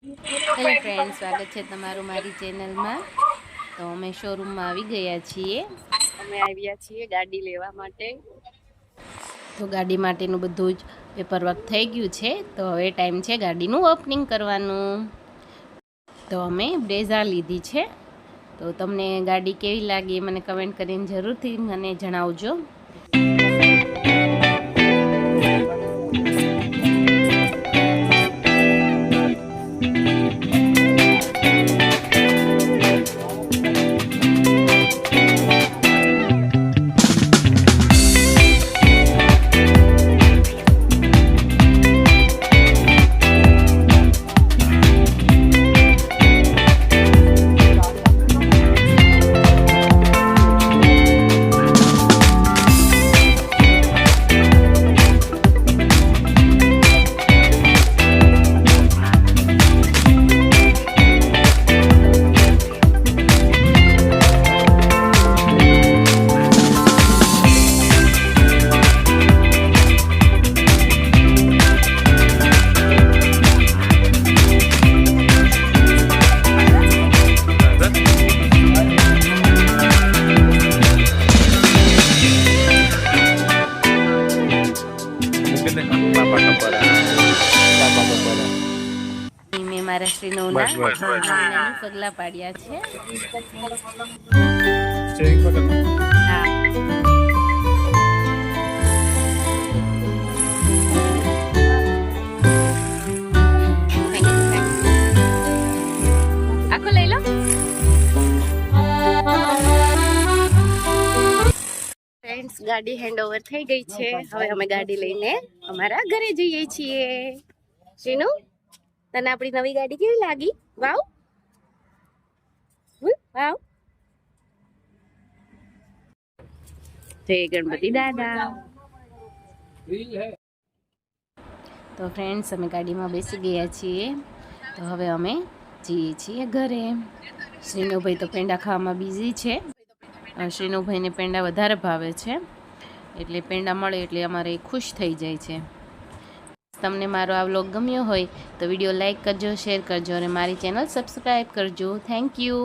Hello friend, સ્વાગત છે તમારું મારી ચેનલમાં। તો અમે શોરૂમમાં આવી ગયા છીએ। અમે આવ્યા છીએ ગાડી લેવા માટે। તો ગાડી માટેનું બધું જ પેપરવર્ક થઈ ગયું છે। તો હવે ટાઈમ છે ગાડીનું ઓપનિંગ કરવાનું। તો અમે બ્રેઝા લીધી છે। તો તમને ગાડી કેવી લાગી મને કમેન્ટ કરીને જરૂરથી મને જણાવજો। મેં મારા શ્રીનોના પગલા પાડ્યા છે। આખો લઈ લો। ફ્રેન્ડ્સ, ગાડી હેન્ડ ઓવર થઈ ગઈ છે। હવે અમે ગાડી લઈને અમારા ઘરે જઈએ છીએ। શ્રીનુ, તને આપણી નવી ગાડી કેવી લાગી? વાવ વાવ। જય ગણપતિ દાદા। તો ફ્રેન્ડ્સ, અમે ગાડીમાં બેસી ગયા છીએ। તો હવે અમે જઈએ છીએ ઘરે। શ્રીનુભાઈ તો પેંડા ખાવામાં બિઝી છે। શ્રીનુભાઈને પેંડા વધારે ભાવે છે, એટલે પેંડા મળે એટલે અમારે ખુશ થઈ જાય છે। તમને મારો આ વ્લોગ ગમ્યો હોય તો વિડીયો લાઈક કરજો, શેર કરજો અને મારી ચેનલ સબસ્ક્રાઈબ કરજો। Thank you.